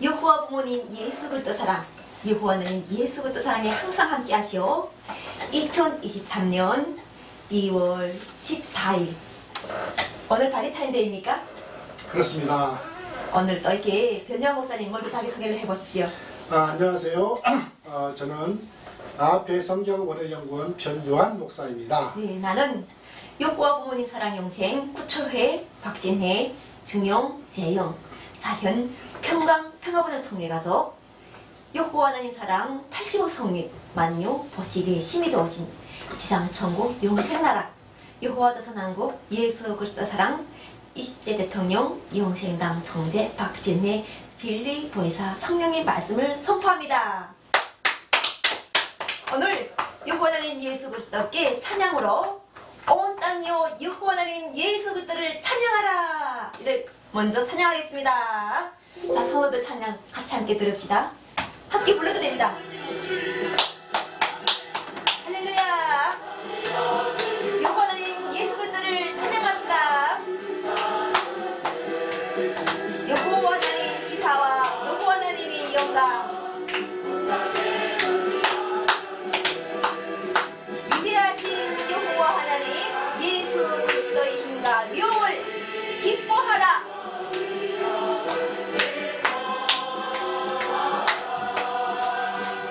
여호와 부모님 예수 그리스도 사랑, 여호와는 예수 그리스도 사랑에 항상 함께 하시오. 2023년 2월 14일 오늘 발렌타인데이입니까? 그렇습니다. 오늘 또 이렇게 변요한 목사님 먼저 자기 소개를 해보십시오. 안녕하세요. 저는 앞에 성경원어연구원 변요한 목사입니다. 네, 나는 여호와 부모님 사랑 영생 구초회 박진혜 중용 재영 사현 평강 평화번영 통일가족 여호와 하나님 사랑 80억 성립 만유 보시기에 심히 좋으신 지상천국 영생나라 여호와 조선한국 예수 그리스도 사랑 20대 대통령 영생당 총재 박진혜 진리보혜사 성령의 말씀을 선포합니다. 오늘 여호와 하나님 예수 그리스도께 찬양으로 온 땅이여 여호와 하나님 예수 그리스도를 찬양하라 이를 먼저 찬양하겠습니다. 자, 성도들 찬양 같이 함께 들읍시다. 함께 불러도 됩니다. 할렐루야. 여호와 하나님 예수 그리스도를 찬양합시다. 여호와 하나님 기사와 여호와 하나님의 영광 위대하신 여호와 하나님 예수 그리스도의 힘과 명을 기뻐하라.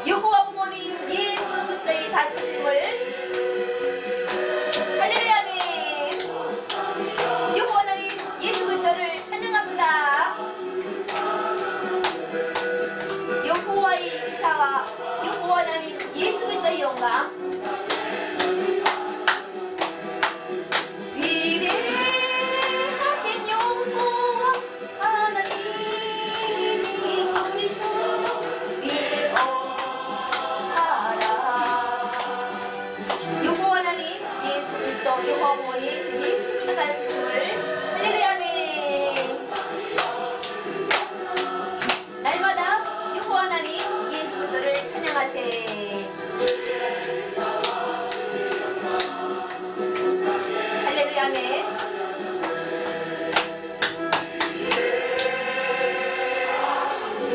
여호와 부모님 예수 그리스도의 다스림을 할렐루야 아멘. 여호와 하나님 예수 그리스도를 찬양합시다. 여호와의 기사와 여호와 하나님 예수 그리스도의 영광 위대하신 여호와 하나님이 부르셔도 위대하라. 여호와 하나님 예수 그리스도 여호와 부모님 예수 그리스도 말씀을 할렐루야 아멘. 날마다 여호와 하나님 예수 그리스도를 찬양하세. 할렐루야 아멘.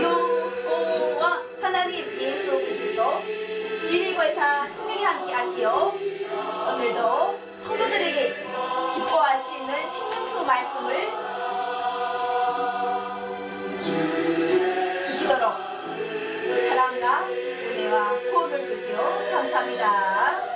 여호와 하나님 예수 그리스도 진리보혜사 성령이 함께 하시오. 오늘도 성도들에게 기뻐할 수 있는 생명수 말씀을 주시도록 사랑과 은혜와 구원을 주시오. 감사합니다.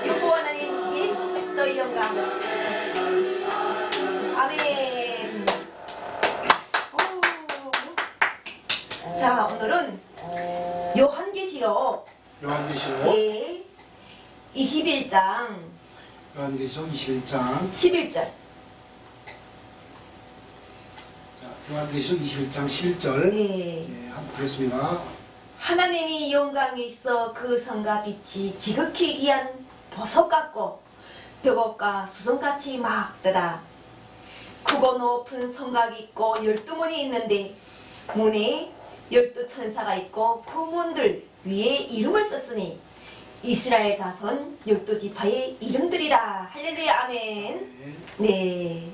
여호와 하나님 예수 그리스도의 영광 아멘. 자, 오늘은 요한계시록 요한계시록 예, 21장 요한계시록 21장 11절. 자, 요한계시록 21장 11절 예. 한번 보겠습니다. 하나님이 영광에 있어 그 성과 빛이 지극히 귀한 보석 같고 벽옥과 수성같이 막더라. 크고 높은 성곽이 있고 12문이 있는데 문에 12천사가 있고 그 문들 위에 이름을 썼으니 이스라엘 자손 12지파의 이름들이라. 할렐루야 아멘. 네.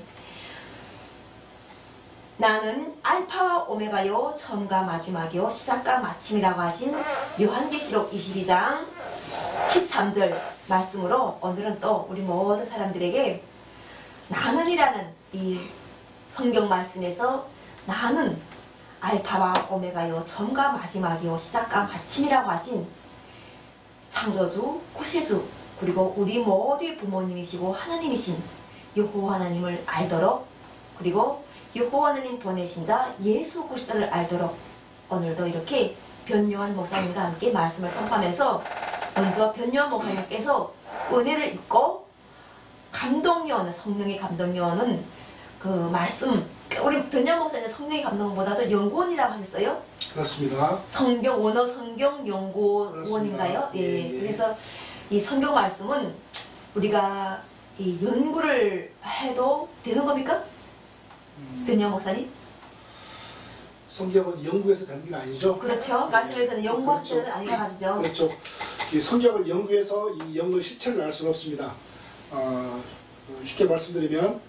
나는 알파와 오메가요 처음과 마지막이요 시작과 마침이라고 하신 요한계시록 22장 13절 말씀으로 오늘은 또 우리 모든 사람들에게 나는이라는 이 성경 말씀에서 나는 알파와 오메가요 처음과 마지막이요 시작과 마침이라고 하신 창조주 구세주 그리고 우리 모두의 부모님이시고 하나님이신 여호와 하나님을 알도록 그리고 여호와 하나님 보내신 자 예수 그리스도를 알도록 오늘도 이렇게 변요한 목사님과 함께 말씀을 선포하면서 먼저 변요한 목사님께서 은혜를 입고 감동요한 성령의 감동요한은 그 말씀 우리 변요한 목사님 성령의 감동보다도 연구원이라고 하셨어요? 그렇습니다. 성경 원어 성경 연구원인가요? 그렇습니다. 예. 예. 그래서 이 성경 말씀은 우리가 이 연구를 해도 되는 겁니까? 변요한 목사님? 성경은 연구해서 되는 게 아니죠. 그렇죠. 말씀에서는 연구하시는 아니라 가지죠. 그렇죠. 이 성경을 연구해서 이 연구의 실체를 알 수는 없습니다. 쉽게 말씀드리면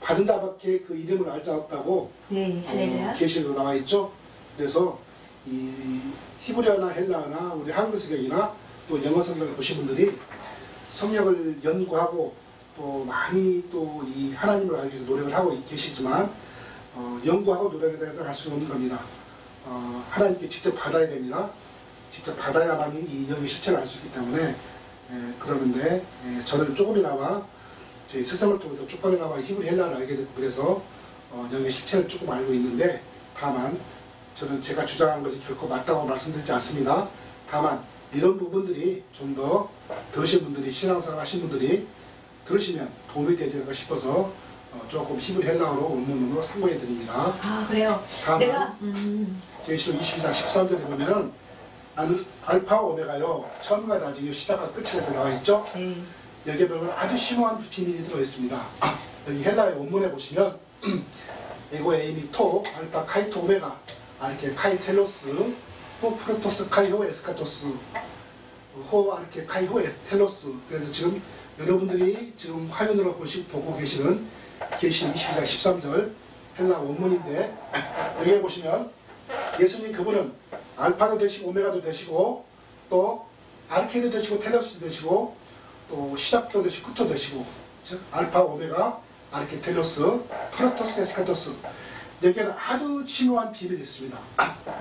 받은 자밖에 그 이름을 알 자 없다고 네, 할렐루야. 계시로 나와 있죠. 그래서 이 히브리어나 헬라어나 우리 한글 성경이나 또 영어 성경을 보신 분들이 성경을 연구하고 또 많이 또 이 하나님을 알기 위해서 노력을 하고 계시지만 연구하고 노력에 할 수는 없는 겁니다. 하나님께 직접 받아야 됩니다. 직접 받아야만이 이 영의 실체를 알 수 있기 때문에 그러는데 저는 조금이나마 저희 세상을 통해서 조금이나마 히브리 헬라를 알게 됐고 그래서 영의 실체를 조금 알고 있는데 다만 저는 제가 주장하는 것이 결코 맞다고 말씀드리지 않습니다. 다만 이런 부분들이 좀 더 들으신 분들이 신앙생활 하신 분들이 들으시면 도움이 되지 않을까 싶어서 조금 히브리 헬라어로 원문으로 참고해 드립니다. 아, 그래요. 다만 내가 계시록 22장 13절에 보면 나는 알파와 오메가요 처음과 나중에 시작과 끝이 나와 있죠. 네. 여기에 보면 아주 심오한 비밀이 들어있습니다. 여기 헬라의 원문에 보시면 에고 에이미 토 알파 카이토 오메가 아르케 카이텔로스 호 프로토스 카이호 에스카토스 호 아르케 카이호 에스텔로스. 그래서 지금 여러분들이 지금 화면으로 보고 계시는 계시록 22장 13절 헬라 원문인데 여기에 보시면 예수님 그분은 알파도 되시고 오메가도 되시고 또 아르케도 되시고 텔로스도 되시고 또 시작도 되시고 끝도 되시고 즉 알파 오메가 아르케 텔로스 프로토스 에스카토스. 여기에는 아주 심오한 비밀이 있습니다.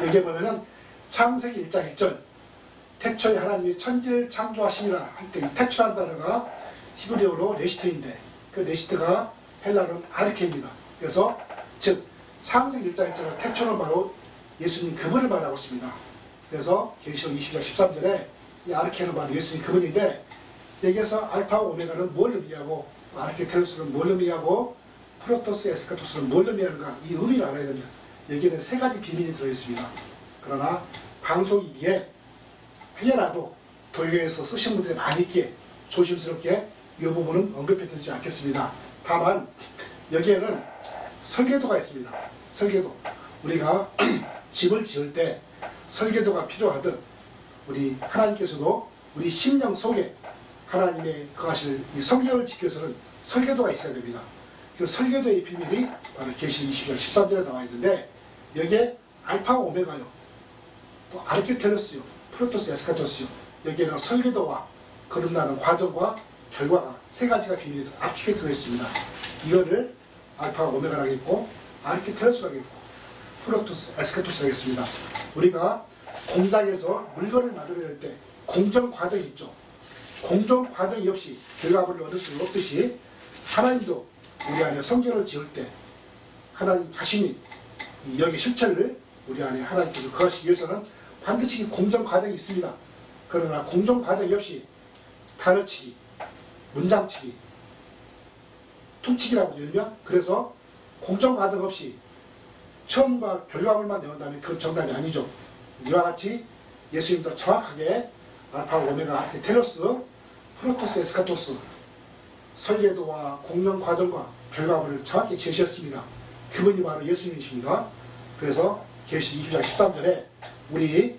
여기에 보면은 창세기 1장 1절 태초에 하나님이 천지를 창조하시니라 할 때 이 태초라는 단어가 히브리어로 레시트인데 그 레시트가 헬라어는 아르케입니다. 그래서 즉 창세기 1장 1절에 태초는 바로 예수님 그분을 말하고 있습니다. 그래서 계시록 20장 13절에 이 아르케는 바로 예수님 그분인데 여기에서 알파와 오메가는 뭘 의미하고 아르케텔로스는 뭘 의미하고 프로토스 에스카토스는 뭘 의미하는가 이 의미를 알아야 됩니다. 여기에는 세 가지 비밀이 들어있습니다. 그러나 방송이기에 혹여라도 도형에서 쓰신 분들이 많이 있기에 조심스럽게 이 부분은 언급해드리지 않겠습니다. 다만 여기에는 설계도가 있습니다. 설계도. 우리가 집을 지을 때 설계도가 필요하듯 우리 하나님께서도 우리 심령 속에 하나님의 거하실 이 성경을 지키기 위해서는 설계도가 있어야 됩니다. 그 설계도의 비밀이 바로 계시록 22장 13절에 나와 있는데 여기에 알파와 오메가요 또 아르케텔로스요 프로토스 에스카토스요 여기에는 설계도와 거듭나는 과정과 결과가 세 가지가 비밀이 압축해 들어있습니다. 이거를 알파와 오메가라고 했고 아르케텔로스라고 했고 프로토스 에스카토스라고 했습니다. 우리가 공장에서 물건을 만들어낼 때 공정 과정이 있죠. 공정 과정이 없이 결과물을 얻을 수 없듯이 하나님도 우리 안에 성전을 지을 때 하나님 자신이 이 영의 실체를 우리 안에 하나님께서 거하시기 위해서는 반드시 공정 과정이 있습니다. 그러나 공정 과정이 없이 단어치기, 문장치기, 퉁치기라고 일면 그래서 공정 과정 없이 처음과 결과물만 내온다면 그건 정답이 아니죠. 이와 같이 예수님도 정확하게 알파 오메가 아르케텔로스 프로토스 에스카토스 설계도와 공명 과정과 결과물을 정확히 제시했습니다. 그분이 바로 예수님이십니다. 그래서 계시록 20장 13절에 우리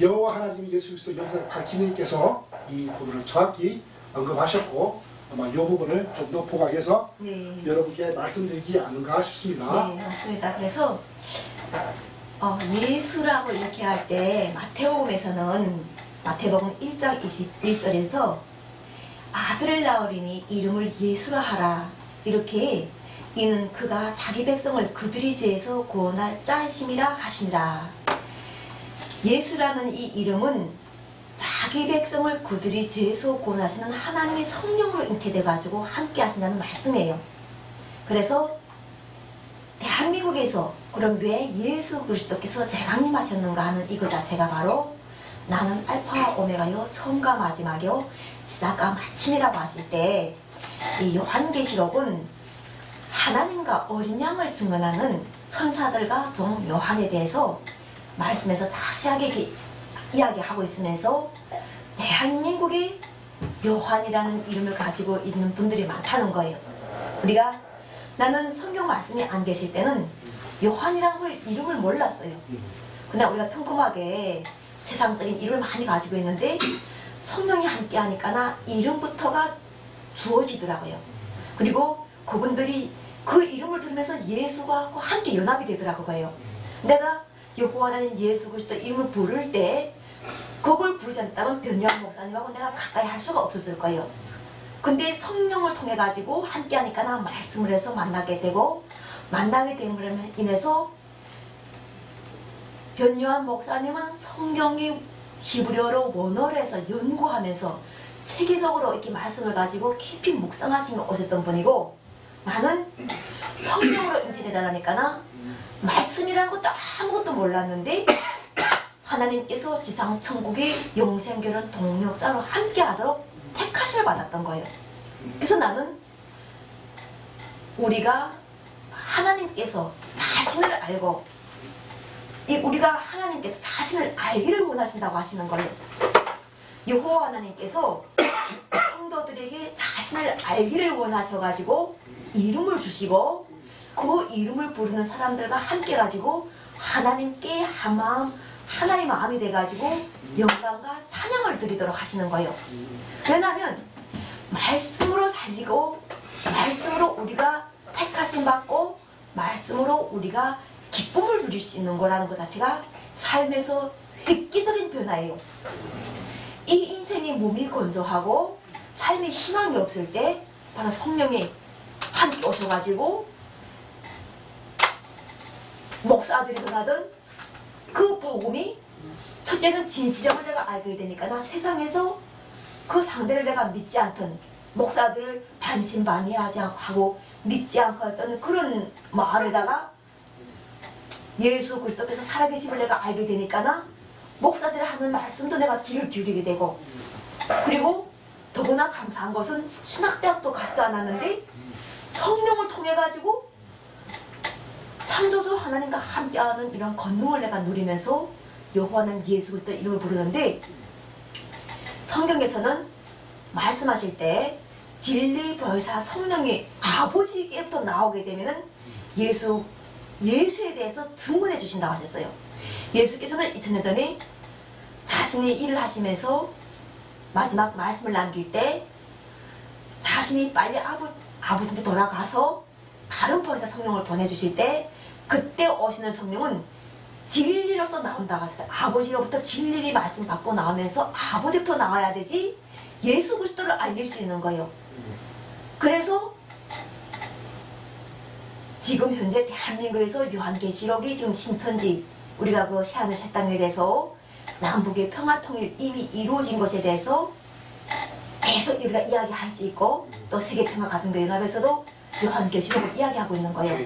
여호와 하나님 예수 그리스도 영생 박기님께서 이 부분을 정확히 언급하셨고 아마 이 부분을 좀 더 보강해서 네. 여러분께 말씀드리지 않은가 싶습니다. 네, 맞습니다. 그래서 예수라고 이렇게 할 때 마태복음에서는 마태복음 1장 21절에서 아들을 낳으리니 이름을 예수라 하라 이렇게 이는 그가 자기 백성을 그들의 죄에서 구원할 자이심이라 하신다. 예수라는 이 이름은 자기 백성을 그들의 죄에서 구원하시는 하나님의 성령으로 잉태돼가지고 함께 하신다는 말씀이에요. 그래서 대한민국에서 그럼 왜 예수 그리스도께서 재강림하셨는가 하는 이거 자체가 바로 나는 알파와 오메가요 처음과 마지막이요 시작과 마침이라고 하실 때 이 요한계시록은 하나님과 어린 양을 증언하는 천사들과 종 요한에 대해서 말씀에서 자세하게 이야기하고 있으면서 대한민국이 요한이라는 이름을 가지고 있는 분들이 많다는 거예요. 우리가 나는 성경 말씀이 안 계실 때는 요한이라는 이름을 몰랐어요. 그냥 우리가 평범하게 세상적인 이름을 많이 가지고 있는데 성령이 함께 하니까나 이름부터가 주어지더라고요. 그리고 그분들이 그 이름을 들으면서 예수와 함께 연합이 되더라고요. 내가 여호와 하나님 예수 그리스도 이름을 부를 때 그걸 부르지 않았다면 변요한 목사님하고 내가 가까이 할 수가 없었을 거예요. 근데 성령을 통해 가지고 함께 하니까 말씀을 해서 만나게 되고, 만나게 됨으로 인해서 변요한 목사님은 성경이 히브리어로 원어로 해서 연구하면서 체계적으로 이렇게 말씀을 가지고 깊이 묵상하시며 오셨던 분이고, 나는 성령으로 인지되다 보니까 말씀이라는 것도 아무것도 몰랐는데 하나님께서 지상 천국의 영생결혼 동력자로 함께 하도록 택하심을 받았던 거예요. 그래서 나는 우리가 하나님께서 자신을 알고, 우리가 하나님께서 자신을 알기를 원하신다고 하시는 거예요. 여호와 하나님께서 성도들에게 자신을 알기를 원하셔가지고 이름을 주시고, 그 이름을 부르는 사람들과 함께 가지고 하나님께 한 마음, 하나의 마음이 돼가지고 영광과 찬양을 드리도록 하시는 거예요. 왜냐하면 말씀으로 살리고, 말씀으로 우리가 택하심 받고, 말씀으로 우리가 기쁨을 누릴 수 있는 거라는 것 자체가 삶에서 획기적인 변화예요. 이 인생의 몸이 건조하고 삶에 희망이 없을 때 바로 성령이 함께 오셔가지고 목사들이 전하던 그 복음이, 첫째는 진실함을 내가 알게 되니까 나 세상에서 그 상대를 내가 믿지 않던 목사들을 반신반의하지 하고 믿지 않고 했던 그런 마음에다가 예수 그리스도께서 살아계심을 내가 알게 되니까 목사들이 하는 말씀도 내가 귀를 기울이게 되고, 그리고 더구나 감사한 것은 신학대학도 가지도 않았는데 성령을 통해 가지고 창조주 하나님과 함께하는 이런 권능을 내가 누리면서 여호와는 예수 그리스도 이름을 부르는데, 성경에서는 말씀하실 때 진리 벌사 성령이 아버지께부터 나오게 되면은 예수에 대해서 증언해 주신다고 하셨어요. 예수께서는 2000년 전에 자신이 일을 하시면서 마지막 말씀을 남길 때 자신이 빨리 아버지한테 돌아가서 다른 벌사 성령을 보내주실 때 그때 오시는 성령은 진리로서 나온다고 하셨어요. 아버지로부터 진리의 말씀 받고 나오면서 아버지부터 나와야 되지 예수 그리스도를 알릴 수 있는 거예요. 그래서 지금 현재 대한민국에서 요한계시록이 지금 신천지, 우리가 그 새하늘 새 땅에 대해서 남북의 평화통일 이미 이루어진 것에 대해서 계속 우리가 이야기할 수 있고, 또 세계평화가정대연합에서도 요한계시록을 이야기하고 있는 거예요.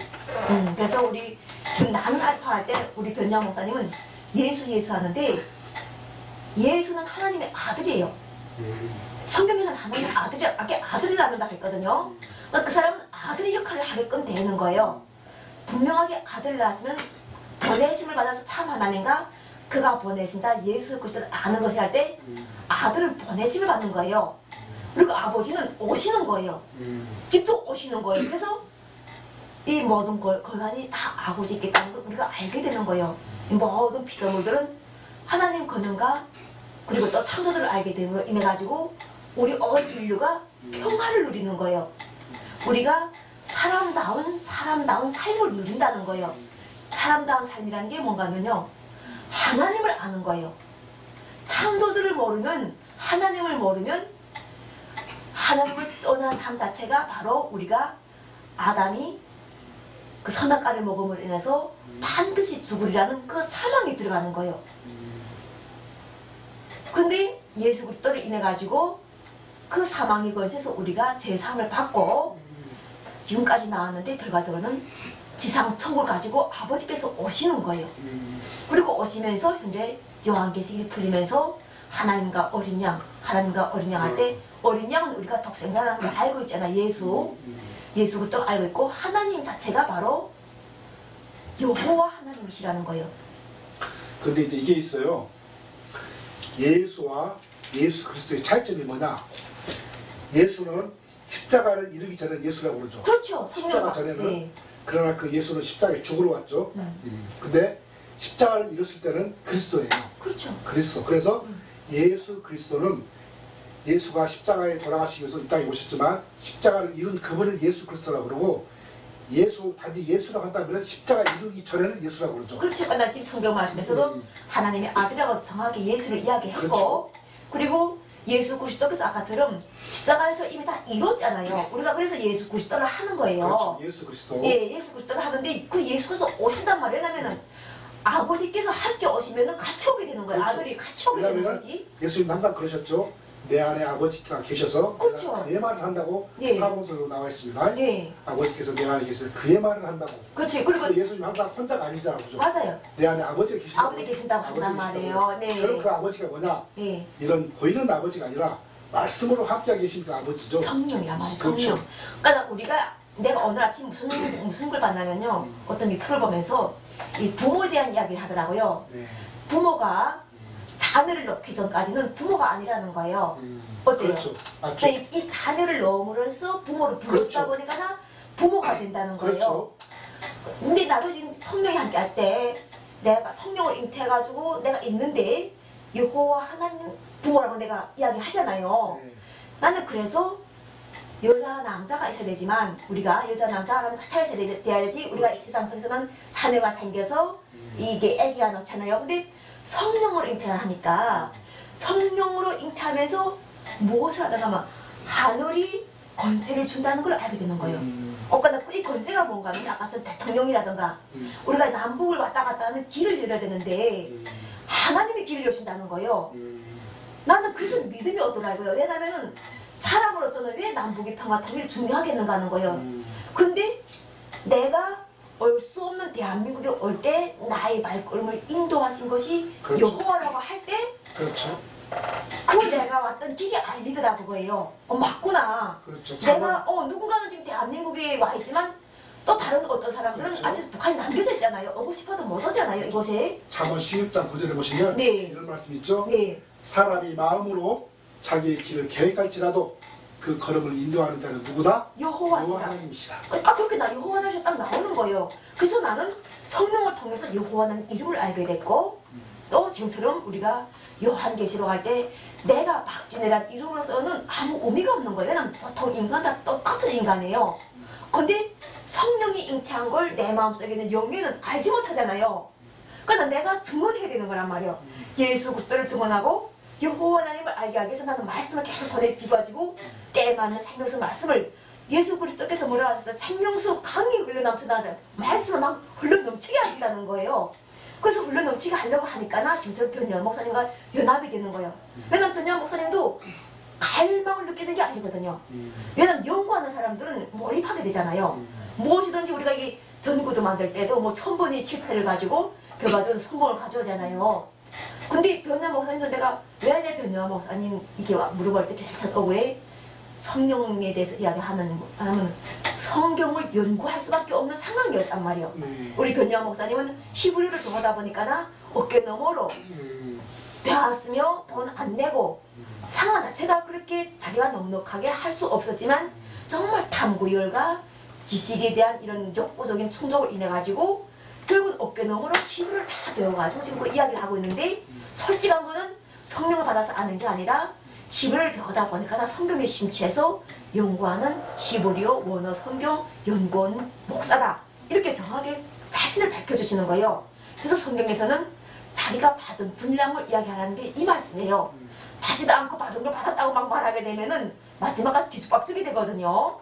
그래서 우리 지금 나는 알파 할 때 우리 변양 목사님은 예수 하는데, 예수는 하나님의 아들이에요. 성경에서는 하나님의 아들을 낳는다고 했거든요. 그러니까 그 사람은 아들의 역할을 하게끔 되는 거예요. 분명하게 아들을 낳았으면 보내심을 받아서 참 하나님과 그가 보내신 자 예수 그리스도를 아는 것이 할 때 아들을 보내심을 받는 거예요. 그리고 아버지는 오시는 거예요. 직접 오시는 거예요. 그래서 이 모든 권한이 다 아버지께 있다는 걸 우리가 알게 되는 거예요. 이 모든 피조물들은 하나님 권능과 그리고 또 창조주를 알게 됨으로 인해 가지고 우리 온 인류가 평화를 누리는 거예요. 우리가 사람다운 삶을 누린다는 거예요. 사람다운 삶이라는 게 뭔가 하면요, 하나님을 아는 거예요. 창조주를 모르면, 하나님을 모르면 하나님을 떠난 삶 자체가 바로 우리가 아담이 그 선악과를 먹음으로 인해서 반드시 죽으리라는 그 사망이 들어가는 거예요. 근데 예수 그리스도를 인해 가지고 그 사망의 권세에서 우리가 제3을 받고 지금까지 나왔는데, 결과적으로는 지상 천국을 가지고 아버지께서 오시는 거예요. 그리고 오시면서 현재 요한계시록이 풀리면서 하나님과 어린 양 할 때, 어린 양은 우리가 독생자라는 걸 알고 있잖아. 예수 그리스도 알고 있고, 하나님 자체가 바로 여호와 하나님이시라는 거예요. 근데 이제 이게 있어요. 예수와 예수 그리스도의 차이점이 뭐냐? 예수는 십자가를 이르기 전에 예수라고 그러죠. 그렇죠. 십자가 전에는 네. 그러나 그 예수는 십자가에 죽으러 왔죠. 근데 십자가를 이뤘을 때는 그리스도예요. 그렇죠. 그리스도. 그래서 예수 그리스도는 예수가 십자가에 돌아가시기 위해서 이 땅에 오셨지만 십자가를 이룬 그분을 예수 그리스도라고 그러고 예수, 단지 예수라고 한다면 십자가 이루기 전에는 예수라고 그러죠. 그렇죠. 나 지금 성경 말씀에서도 하나님의 아들이라고 정확히 예수를 이야기했고 그렇죠. 그리고 예수 그리스도께서 아까처럼 십자가에서 이미 다 이뤘잖아요. 우리가 그래서 예수 그리스도를 하는 거예요. 그렇죠. 예수 그리스도. 예, 예수 그리스도를 하는데 그 예수께서 오신단 말이에요. 왜냐면은 아버지께서 함께 오시면은 같이 오게 되는 거예요. 그렇죠. 아들이 같이 오게 되는 왜냐면은 거지. 예수님 항상 그러셨죠. 내 안에 아버지가 계셔서 그렇죠. 내가 그의 말을 한다고 예. 사본서로 나와 있습니다. 예, 아버지께서 내 안에 계셔서 그의 말을 한다고. 그렇지. 그리고 그래서 예수님 항상 혼자가 아니잖아요. 그죠? 맞아요. 내 안에 아버지가 계신다고. 아버지 계신다고 한단 말이에요. 네. 그럼 그 아버지가 뭐냐? 예, 이런 보이는 아버지가 아니라 말씀으로 함께 계신 그 아버지죠. 성령이란 말이에요. 그렇죠. 성령. 그러니까 우리가 내가 오늘 아침 무슨 걸 봤냐면요. 어떤 유튜브를 보면서 이 부모에 대한 이야기를 하더라고요. 네. 부모가 자녀를 낳기 전까지는 부모가 아니라는 거예요. 어때요? 그렇죠. 맞죠. 그러니까 이 자녀를 넣음으로써 부모를 불러주다 그렇죠. 보니까 부모가 된다는 거예요. 그렇죠. 근데 나도 지금 성령이 함께 할 때 내가 성령을 잉태해가지고 내가 있는데 여호와 하나님 부모라고 내가 이야기하잖아요. 네. 나는 그래서 여자 남자가 있어야 되지만 우리가 여자 남자라는 자체가 있어야 돼야지 우리가 이 세상 속에서는 자녀가 생겨서 이게 아기가 낳잖아요. 근데 성령으로 잉태를 하니까 성령으로 잉태하면서 무엇을 하다가 막 하늘이 권세를 준다는 걸 알게 되는 거예요. 그러니까 이 권세가 뭔가 하면 아까 전 대통령이라든가 우리가 남북을 왔다 갔다 하면 길을 열어야 되는데 하나님이 길을 여신다는 거예요. 나는 그래서 믿음이 오더라고요. 왜냐면은 사람으로서는 왜 남북의 평화 통일이 중요하겠는가 하는 거예요. 그런데 내가 올 수 없는 대한민국에 올 때 나의 발걸음을 인도하신 것이 그렇죠. 여호와라고 할 때 그렇죠. 그 내가 왔던 길이 알리더라고 그거예요. 맞구나. 그렇죠. 내가 누군가는 지금 대한민국에 와 있지만 또 다른 어떤 사람들은 그렇죠. 아직 북한이 남겨져 있잖아요. 오고 싶어도 못 오잖아요. 이곳에. 잠언 16장 9절에 보시면 네. 이런 말씀 있죠. 네. 사람이 마음으로 자기의 길을 계획할지라도 그 걸음을 인도하는 자는 누구다? 여호와 여호와시라. 하나님이시라. 그렇게 나 여호와 하나님 딱 나오는 거예요. 그래서 나는 성령을 통해서 여호와는 이름을 알게 됐고 또 지금처럼 우리가 요한계시록 할 때 내가 박진애란 이름으로서는 아무 의미가 없는 거예요. 왜냐면 보통 인간 다 똑같은 인간이에요. 근데 성령이 잉태한 걸 내 마음속에 있는 영계는 알지 못하잖아요. 그러니까 내가 증언해야 되는 거란 말이에요. 예수 그리스도를 증언하고 여호와 하나님을 알게 하기 위해서 나는 말씀을 계속 손에 쥐어지고 때 맞는 생명수 말씀을 예수 그리스도께서 뭐라 하셨어요? 생명수 강이 흘러넘쳐나는 말씀을 막 흘러넘치게 하신다는 거예요. 그래서 흘러넘치게 하려고 하니까 나 지금 변희원 목사님과 연합이 되는 거예요. 왜냐면 변희원 목사님도 갈망을 느끼는 게 아니거든요. 왜냐면 연구하는 사람들은 몰입하게 되잖아요. 무엇이든지 우리가 이 전구도 만들 때도 뭐 1000번의 실패를 가지고 결과적으로 성공을 가져오잖아요. 근데 변희원 목사님도 내가 왜 내 변희원 목사님 이게 물어볼 때 제일 첫 왜 성령에 대해서 이야기하는 하면 성경을 연구할 수밖에 없는 상황이었단 말이에요. 네. 우리 변희원 목사님은 히브리를 좋아하다 보니까 어깨 너머로 배웠으며 돈 안 내고 상황 자체가 그렇게 자기가 넉넉하게 할 수 없었지만 정말 탐구열과 지식에 대한 이런 욕구적인 충족을 인해 가지고 결국 어깨 너머로 히브리를 다 배워가지고 지금 그 이야기를 하고 있는데 솔직한 거는 성령을 받아서 아는 게 아니라 히브리를 배우다 보니까 나 성경에 심취해서 연구하는 히브리어 원어 성경 연구원 목사다 이렇게 정확하게 자신을 밝혀주시는 거예요. 그래서 성경에서는 자기가 받은 분량을 이야기하는데 이 말씀이에요. 받지도 않고 받은 걸 받았다고 막 말하게 되면은 마지막까지 뒤죽박죽이 되거든요.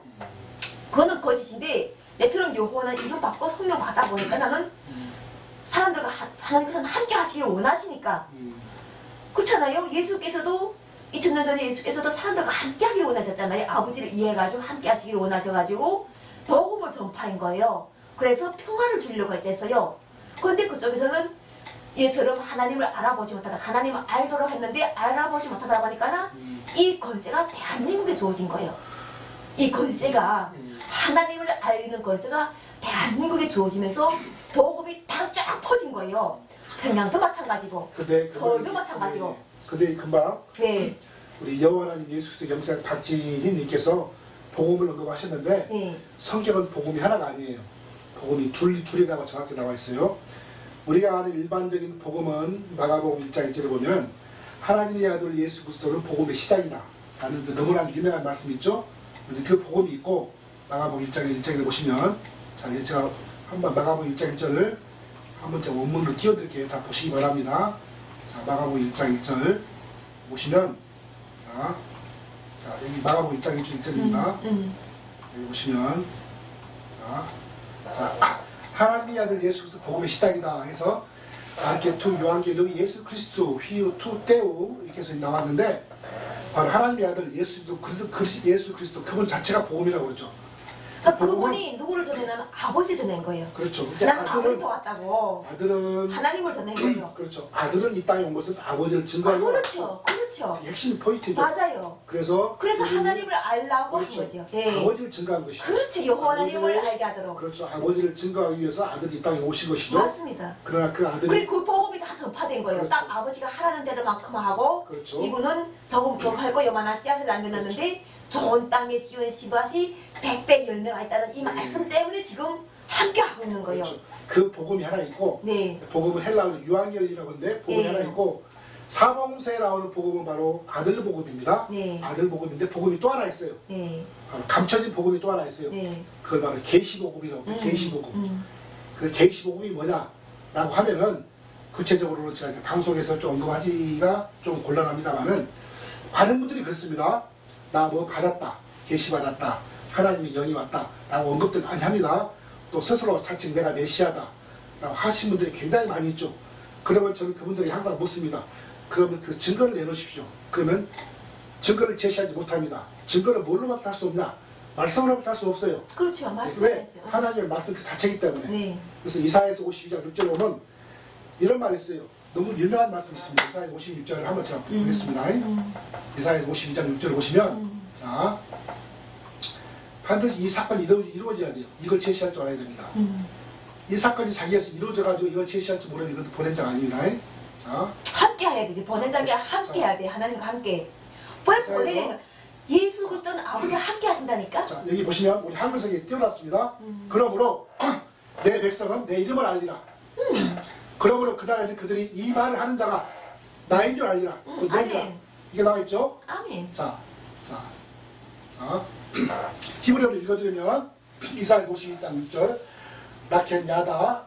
그거는 거짓인데 내처럼 여호와는 이름 받고 성령 받다 보니까 나는 사람들과 하나님께서는 함께 하시길 원하시니까 그렇잖아요. 예수께서도 2000년 전에 예수께서도 사람들과 함께 하기를 원하셨잖아요. 아버지를 이해해가지고 함께 하시기를 원하셔가지고 복음을 전파한 거예요. 그래서 평화를 주려고 했댔어요. 그런데 그쪽에서는 얘처럼 하나님을 알아보지 못하다 하나님을 알도록 했는데 알아보지 못하다 보니까 이 권세가 대한민국에 주어진 거예요. 이 권세가 하나님을 알리는 권세가 대한민국에 주어지면서 복음이 다 쫙 퍼진 거예요. 평양도 마찬가지고 서울도 마찬가지고. 근데 금방 네. 우리 여호와 하나님 예수 그리스도 영생 박진희님께서 복음을 언급하셨는데 네. 성경은 복음이 하나가 아니에요. 복음이 둘이라고 정확히 나와 있어요. 우리가 아는 일반적인 복음은 마가복음 1장 1절에 보면 하나님의 아들 예수 그리스도는 복음의 시작이다 라는 너무나 유명한 말씀이 있죠. 그 복음이 있고 마가복음 1장 1절에 보시면 자, 제가 한번 마가복음 1장 1절을 한번 제가 원문으로 띄워드릴게요. 다 보시기 바랍니다. 자, 마가복음 1장 1절 보시면 자 여기 마가복음 1장 1절입니다. 여기 보시면 자, 하나님의 아들 예수 그리스도 복음의 시작이다 해서 아르케 투 요한계명이 예수 그리스도 휘우 투 때우 이렇게 해서 나왔는데 바로 하나님의 아들 예수 그리스도 그분 자체가 복음이라고 그러죠. 그러니까 그분이 누구를 전해냐면 아버지를 전한 거예요. 그렇죠. 난 아버지도 왔다고. 아들은 하나님을 전한 거죠. 그렇죠. 아들은 이 땅에 온 것은 아버지를 증거하고 그렇죠. 그렇죠. 핵심 포인트죠. 맞아요. 그래서 하나님을 알라고 그렇죠. 한 거죠. 네. 아버지를 증거한 것이죠. 그렇죠. 여호와 하나님을 알게 하도록. 그렇죠. 아버지를 증거하기 위해서 아들이 이 땅에 오신 것이죠. 맞습니다. 그러나 그 아들이 그리고 그 복음이 다 전파된 거예요. 그렇죠. 딱 아버지가 하라는 대로만큼 하고 그렇죠. 이분은 조금 경할고 요만한 씨앗을 남겨놨는데 좋은 땅에 씌운 씨앗이 100배 열매가 있다는 이 말씀 때문에 지금 함께 하고 있는 거예요. 그렇죠. 그 복음이 하나 있고 네. 복음은 헬라어로 유한결이라고 하는데 복음이 네. 하나 있고 사복음서에 나오는 복음은 바로 아들 복음입니다. 네. 아들 복음인데 복음이 또 하나 있어요. 네. 바로 감춰진 복음이 또 하나 있어요. 네. 그걸 바로 계시 복음이라고 해요. 계시 복음. 음. 그 계시 복음이 뭐냐라고 하면은 구체적으로 제가 이제 방송에서 좀 언급하기가 좀 곤란합니다만은 많은 분들이 그렇습니다. 나 뭐 받았다, 계시 받았다, 하나님의 영이 왔다 라고 언급들 많이 합니다. 또 스스로 자칭 내가 메시아다 라고 하신 분들이 굉장히 많이 있죠. 그러면 저는 그분들이 항상 묻습니다. 그러면 그 증거를 내놓으십시오. 그러면 증거를 제시하지 못합니다. 증거를 뭘로밖에 할 수 없냐? 말씀으로밖에 할 수 없어요. 그렇죠. 왜? 말씀하죠. 하나님의 말씀 그 자체이기 때문에. 네. 그래서 이사야서 52장 6절에 보면 이런 말이 있어요. 너무 유명한 말씀이 있습니다. 이사야 56절을 한번 제가 보겠습니다. 이사야 52장 6절을 보시면 자 반드시 이 사건이 이루어져야 돼요. 이걸 제시할 줄 알아야 됩니다. 이 사건이 자기에서 이루어져가지고 이걸 제시할 줄 모르면 이것도 보낸 자가 아닙니다. 자 함께 해야 되지. 보낸 자가 함께 해야 돼. 하나님과 함께. 보내는 예수 그리스도는 아버지와 함께 하신다니까. 자 여기 보시면 우리 한글성에 띄워놨습니다. 그러므로 내 백성은 내 이름을 알리라. 그러므로 그날에는 그들이 이 말을 하는 자가 나인 줄 알리라. 아멘. 이게 나와있죠? 아멘. 자 히브리어로 읽어드리면 이사야 52장 6절 라켄 야다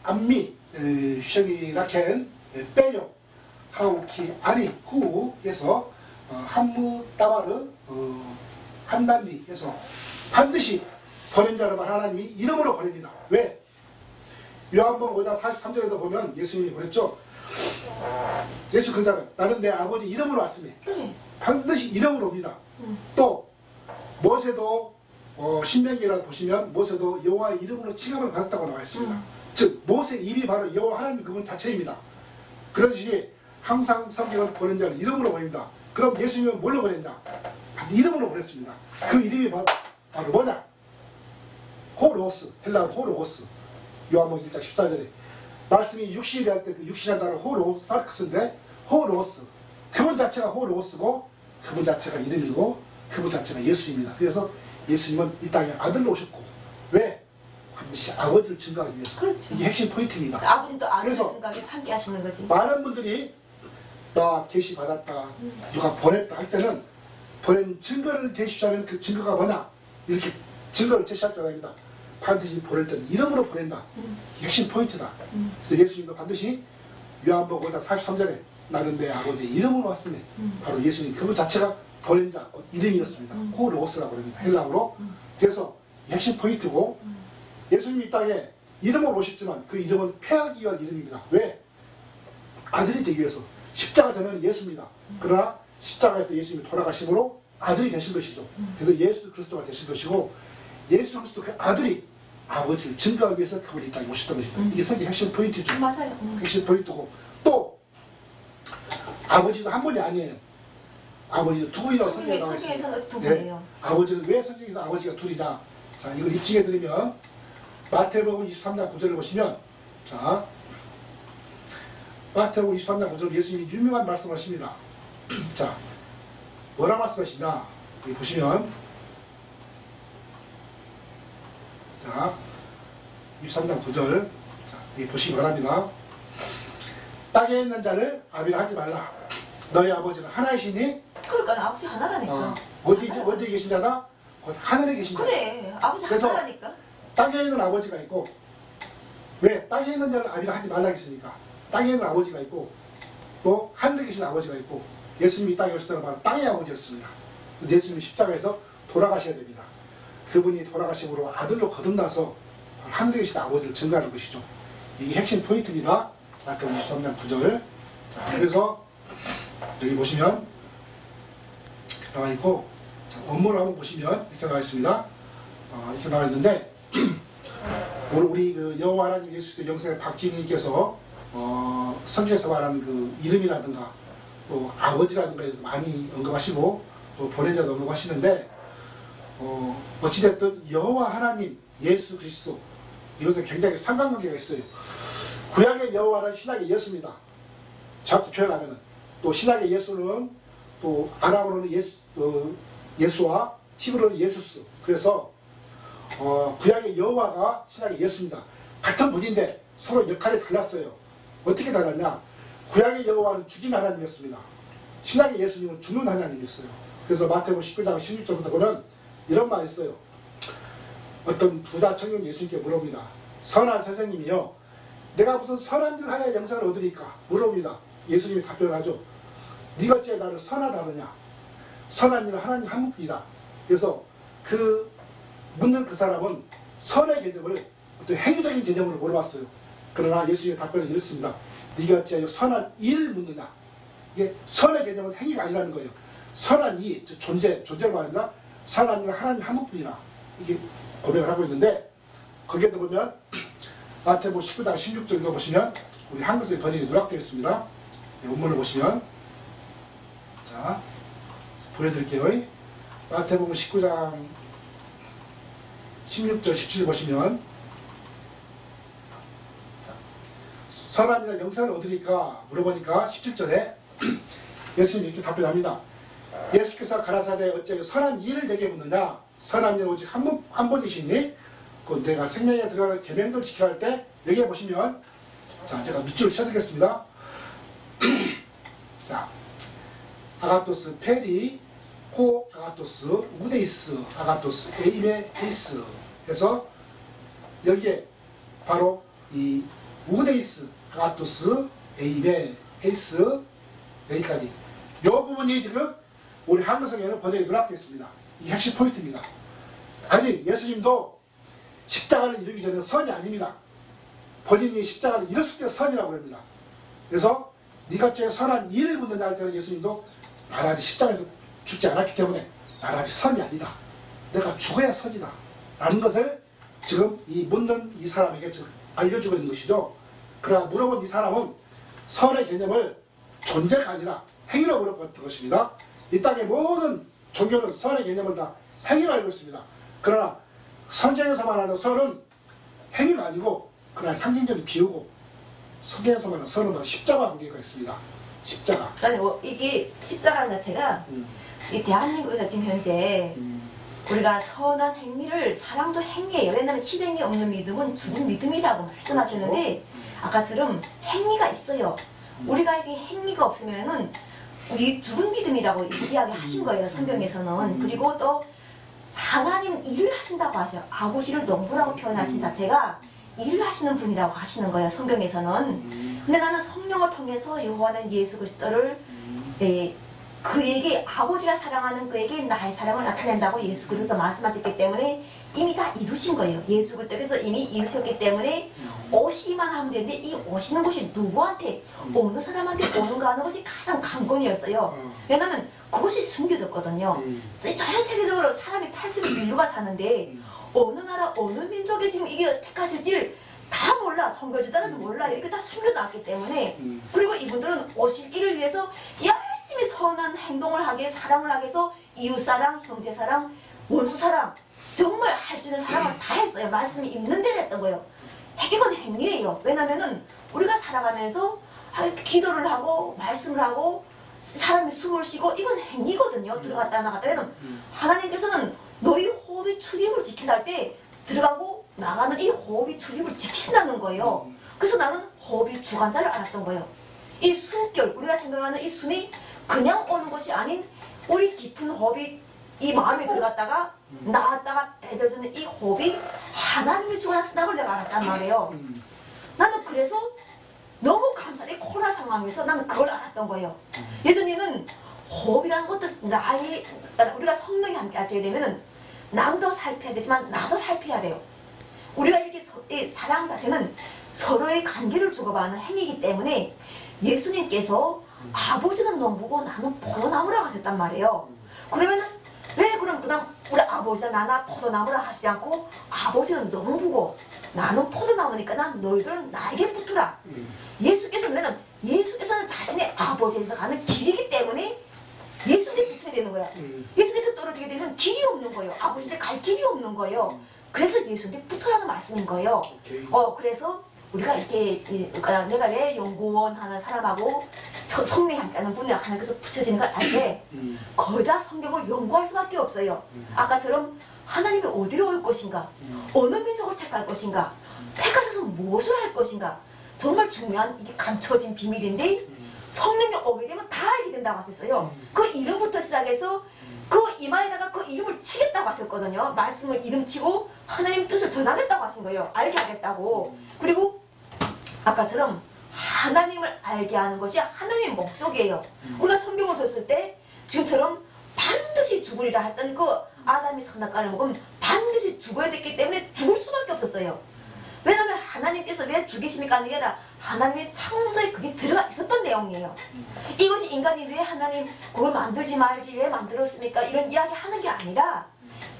암미 쉐기 라켄 빼요 하우키 아니 후에서 한무 따바르 한단리에서 반드시 보낸 자를 말 하나님이 이름으로 보냅니다. 왜? 요한복음 5장 43절에도 보면 예수님이 보냈죠. 예수 그자는 나는 내 아버지 이름으로 왔으니 반드시 이름으로 옵니다. 또 모세도 신명기라고 보시면 모세도 여호와의 이름으로 칭함을 받았다고 나와 있습니다. 즉 모세 입이 바로 여호와 하나님 그분 자체입니다. 그러듯이 항상 성경은 보낸 자를 이름으로 보냅니다. 그럼 예수님은 뭘로 보냈냐? 이름으로 보냈습니다. 그 이름이 바로 뭐냐? 호로스, 헬라어 호로스. 요한복음 1장 14절에 말씀이 육신이 될 때 그 육신이라는 단어 호로스, 사르크스인데 호로스. 그분 자체가 호로스고 그분 자체가 이름이고 그분 자체가 예수입니다. 그래서 예수님은 이 땅에 아들로 오셨고 왜? 반드시 아버지를 증거하기 위해서. 그렇죠. 이게 핵심 포인트입니다. 아버지는 또 아들을 그래서 생각해서 함께 하시는 거지. 많은 분들이 나 계시 받았다, 누가 보냈다 할 때는 보낸 증거를 제시하면 그 증거가 뭐냐? 이렇게 증거를 제시할 줄 알아야 합니다. 반드시 보낼 때는 이름으로 보낸다. 이게 핵심 포인트다. 그래서 예수님도 반드시 요한복음 5장 43절에 나는 내 아버지의 이름으로 왔으니 바로 예수님 그분 자체가 보낸 자 이름이었습니다. 호로스라고 합니다. 헬라어로. 그래서 핵심 포인트고 예수님이 이 땅에 이름으로 오셨지만 그 이름은 폐하기 위한 이름입니다. 왜? 아들이 되기 위해서. 십자가 전에는 예수입니다. 그러나 십자가에서 예수님이 돌아가심으로 아들이 되신 것이죠. 그래서 예수 그리스도가 되신 것이고 예수 그리스도 그 아들이 아버지를 증거하기 위해서 그분이 이 땅에 오셨던 것입니다. 이게 성경 핵심 포인트죠. 맞아요. 핵심 포인트고 또 아버지도 한 분이 아니에요. 아버지도 두 분이라고 성경에 나와 있습니다. 성경에서는 두 분이에요. 아버지는 왜 성경에서 아버지가 둘이냐? 자, 이걸 입증해 드리면 마태복음 23장 9절을 보시면 자, 마태복음 23장 9절 예수님이 유명한 말씀하십니다. 자, 뭐라 말씀하시냐? 여기 보시면 자, 23장 9절. 자, 여기 보시기 바랍니다. 땅에 있는 자를 아비라 하지 말라. 너희 아버지는 하나이시니 그러니까 아버지 하나라니까. 어디 계신 자다? 곧 하늘에 계신 자다. 그래, 아버지 그래서 하나라니까. 땅에 있는 아버지가 있고, 왜 땅에 있는 자를 아비라 하지 말라 했으니까 땅에 있는 아버지가 있고 또 하늘에 계신 아버지가 있고, 예수님이 이 땅에 오실 때는 바로 땅의 아버지였습니다. 예수님이 십자가에서 돌아가셔야 됩니다. 그분이 돌아가심으로 아들로 거듭나서 하늘에 계신 아버지를 증거하는 것이죠. 이게 핵심 포인트입니다. 아까 23장 9절. 자, 그래서 여기 보시면 나와 있고, 자, 원문을 한번 보시면 이렇게 나와 있습니다. 이렇게 나와 있는데, 우리 그 여호와 하나님 예수 그리스도 영생의 박지희님께서 성경에서 말하는 그 이름이라든가 또 아버지라든가 에서 많이 언급하시고 또 보내자도 언급하시는데, 어찌됐든 여호와 하나님 예수 그리스도, 이것은 굉장히 상관관계가 있어요. 구약의 여호와는 신약의 예수입니다. 정확히 표현하면은. 또 신약의 예수는 또 아람어로는 예수와 히브리어는 예수스. 그래서 구약의 여호와가 신약의 예수입니다. 같은 분인데 서로 역할이 달랐어요. 어떻게 달랐냐? 구약의 여호와는 죽이는 하나님이었습니다. 신약의 예수님은 죽는 하나님이었어요. 그래서 마태복음 19장 16절부터 보면 이런 말이 있어요. 어떤 부자 청년 예수님께 물어봅니다. 선한 선생님이요, 내가 무슨 선한 일을 하여 영생을 얻으리까? 물어봅니다. 예수님이 답변하죠. 네가 어찌 나를 선하다느냐? 선한 일은 하나님 한 분이다. 그래서 그 묻는 그 사람은 선의 개념을 어떤 행위적인 개념으로 물어봤어요. 그러나 예수님의 답변은 이렇습니다. 네가 어찌 선한 일을 묻느냐? 이게 선의 개념은 행위가 아니라는 거예요. 선한 이, 존재를 말합니다. 선한 일은 하나님 한 분뿐이라 이게 고백을 하고 있는데, 거기에 보면 마태복음 19장 16절 읽어보시면 우리 한글에 번역이 누락되어 있습니다. 원문을 보시면, 자, 보여드릴게요. 마태복음 19장 16절 17절 보시면, 선한 일은 영생을 얻으리까 물어보니까 17절에 예수님이 이렇게 답변합니다. 예수께서 가라사대 어찌 선한 일을 내게 묻느냐? 선한 일은 오직 한 분이시니 그 내가 생명에 들어가는 계명들 지켜야 할 때, 여기에 보시면, 자, 제가 밑줄을 쳐드리겠습니다. 자, 아가토스 페리 코 아가토스 우데이스 아가토스 에이메 에이스 해서 여기에 바로 이 우데이스 아가토스 에이메 에이스, 여기까지 이 부분이 지금 우리 한글성에는 번역이 누락되어 있습니다. 이 핵심 포인트입니다. 아직 예수님도 십자가를 이루기 전에 선이 아닙니다. 본인이 십자가를 이뤘을 때 선이라고 합니다. 그래서 네가 어찌 선한 일을 묻느냐 할 때는 예수님도 나는 아직 십자가에서 죽지 않았기 때문에 나는 아직 선이 아니다. 내가 죽어야 선이다. 라는 것을 지금 이 묻는 이 사람에게 지금 알려주고 있는 것이죠. 그러나 물어본 이 사람은 선의 개념을 존재가 아니라 행위로 물어봤던 것입니다. 이 땅의 모든 종교는 선의 개념을 다 행위로 알고 있습니다. 그러나 성경에서 말하는 선은 행위가 아니고 그날 상징적인 비유고, 성경에서 말하는 선은 바로 십자가 관계가 있습니다. 십자가. 아니 뭐 이게 십자가라는 자체가 이 대한민국에서 지금 현재 우리가 선한 행위를, 사랑도 행위예요. 왜냐하면 실행이 없는 믿음은 죽은 믿음이라고 말씀하시는데, 아까처럼 행위가 있어요. 우리가 이게 행위가 없으면은 이 죽은 믿음이라고 이야기하신 거예요, 성경에서는. 그리고 또 하나님 일을 하신다고 하셔요. 아버지를 농부라고 표현하신 자체가 일을 하시는 분이라고 하시는 거예요, 성경에서는. 근데 나는 성령을 통해서 여호와는 예수 그리스도를 그에게, 아버지가 사랑하는 그에게 나의 사랑을 나타낸다고 예수 그리스도 말씀하셨기 때문에 이미 다 이루신 거예요. 예수 그리스도께서 이미 이루셨기 때문에 오시기만 하면 되는데, 이 오시는 것이 누구한테, 어느 사람한테 오는가 하는 것이 가장 관건이었어요. 왜냐면 그것이 숨겨졌거든요. 전 세계적으로 사람이 80억 인류가 사는데 어느 나라 어느 민족에 지금 이게 택하실지를 다 몰라. 종교지도는 몰라요. 이게 다 숨겨놨기 때문에. 그리고 이분들은 오실 일을 위해서 열심히 선한 행동을 하게, 사랑을 하게 해서 이웃사랑, 형제사랑, 원수사랑, 정말 할 수 있는 사랑을 다 했어요. 말씀이 있는 대로 했던 거예요. 이건 행위예요. 왜냐면은 우리가 살아가면서 기도를 하고 말씀을 하고 사람이 숨을 쉬고, 이건 행위거든요. 들어갔다 나갔다. 왜냐면 하나님께서는 너희 호흡이 출입을 지킨다 할 때 들어가고 나가는 이 호흡이 출입을 지키신다는 거예요. 그래서 나는 호흡이 주관자를 알았던 거예요. 이 숨결, 우리가 생각하는 이 숨이 그냥 오는 것이 아닌 우리 깊은 호흡이 이 마음에 들어갔다가 나왔다가 배려주는 이 호흡이 하나님이 주관하신다는 걸 내가 알았단 말이에요. 나는 그래서 너무 감사해. 코로나 상황에서 나는 그걸 알았던 거예요. 예전에는 호흡이라는 것도 우리가 성령이 함께 하셔야 되면은 남도 살펴야 되지만 나도 살펴야 돼요. 우리가 이렇게 이 사랑 자체는 서로의 관계를 주고받는 행위이기 때문에 예수님께서 아버지는 농부고 나는 포도나무라 하셨단 말이에요. 그러면은 왜 그럼 그냥 우리 아버지가 나나 포도나무라 하시지 않고 아버지는 농부고 나는 포도나무니까 난 너희들은 나에게 붙으라. 예수께서는 자신의 아버지에서 가는 길이기 때문에 예수님께 붙어야 되는 거야. 예수님께 떨어지게 되면 길이 없는 거예요. 아버지한테 갈 길이 없는 거예요. 그래서 예수님께 붙으라는 말씀인 거예요. 그래서 우리가 이렇게 내가 왜 연구원 하는 사람하고 성령이 함께하는 분이 하나님께서 붙여지는 걸 알 때 거의 다 성경을 연구할 수밖에 없어요. 아까처럼 하나님이 어디로 올 것인가, 어느 민족을 택할 것인가, 택하셔서 무엇을 할 것인가, 정말 중요한 이게 감춰진 비밀인데 성령이 오게 되면 다 알게 된다고 하셨어요. 그 이름부터 시작해서 그 이마에다가 그 이름을 치겠다고 하셨거든요. 말씀을 이름치고 하나님 뜻을 전하겠다고 하신 거예요. 알게 하겠다고. 그리고 아까처럼 하나님을 알게 하는 것이 하나님의 목적이에요. 우리가 성경을 줬을 때 지금처럼 반드시 죽으리라 했던 그 아담이 선악과를 먹으면 반드시 죽어야 됐기 때문에 죽을 수밖에 없었어요. 왜냐하면 하나님께서 왜 죽이십니까? 하는 게 아니라 하나님의 창조에 그게 들어가 있었던 내용이에요. 이것이 인간이 왜 하나님 그걸 만들지 말지 왜 만들었습니까? 이런 이야기 하는 게 아니라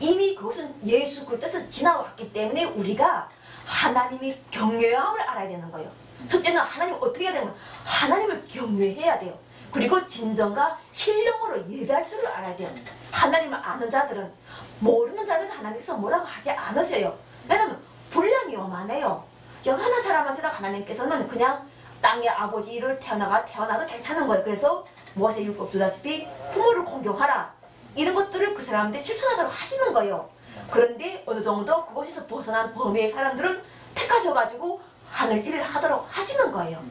이미 그것은 예수 그리스도에서 지나왔기 때문에 우리가 하나님의 경외함을 알아야 되는 거예요. 첫째는 하나님을 어떻게 해야 되는 거예요? 하나님을 경외해야 돼요. 그리고 진정과 신령으로 예배할 줄을 알아야 돼요. 하나님을 아는 자들은, 모르는 자들은 하나님께서 뭐라고 하지 않으세요. 왜냐하면 분량이 요만해요. 영하나 사람한테다 하나님께서는 그냥 땅의 아버지를 태어나도 괜찮은 거예요. 그래서 모세 율법 주다시피 부모를 공경하라, 이런 것들을 그 사람한테 실천하도록 하시는 거예요. 그런데 어느 정도 그곳에서 벗어난 범위의 사람들은 택하셔가지고 하늘 일을 하도록 하시는 거예요.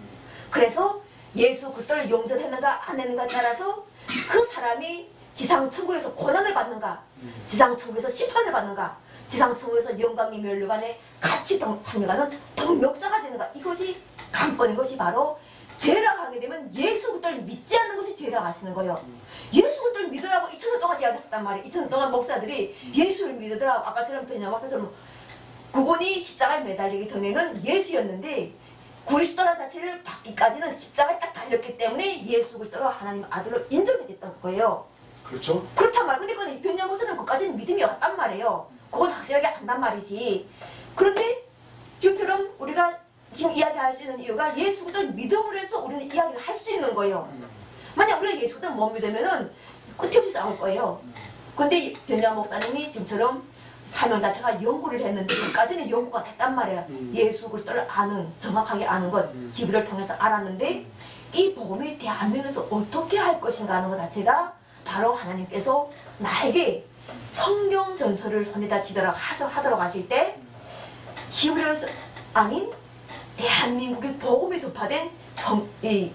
그래서 예수 그리스도를 용접했는가 안 했는가에 따라서 그 사람이 지상천국에서 고난을 받는가, 지상천국에서 심판을 받는가, 지상천국에서 영광이 멸류관에 같이 참여하는 동력자가 되는가, 이것이 관건인 것이 바로 죄라고 하게 되면 예수 그리스도를 믿지 않는 것이 죄라고 하시는 거예요. 예수 그리스도를 믿으라고 2000년 동안 이야기했었단 말이에요. 2000년 동안 목사들이 예수를 믿으더라고. 아까처럼 베냐 목사처럼 그분이 십자가에 매달리기 전에는 예수였는데 그리스도라는 자체를 받기까지는 십자가에 딱 달렸기 때문에 예수 그리스도로 하나님 아들로 인정이 됐던 거예요. 그렇죠. 그렇단 말이에요. 근데 그 베냐 목사는 그까지는 믿음이 없단 말이에요. 그건 확실하게 안단 말이지. 그런데 지금처럼 우리가 지금 이야기할 수 있는 이유가 예수 그리스도를 믿음으로 해서 우리는 이야기를 할 수 있는 거예요. 만약 우리가 예수 그리스도를 못 믿으면은 끝이 없이 싸울 거예요. 근데 베냐 목사님이 지금처럼 사명 자체가 연구를 했는데 그까지는 연구가 됐단 말이에요. 예수 그리스도를 정확하게 아는 것, 기브를 통해서 알았는데 이 복음이 대한민국에서 어떻게 할 것인가 하는 것 자체가 바로 하나님께서 나에게 성경 전설을 손에다 하도록 하실 때 히브리어에서 아닌 대한민국의 복음이 전파된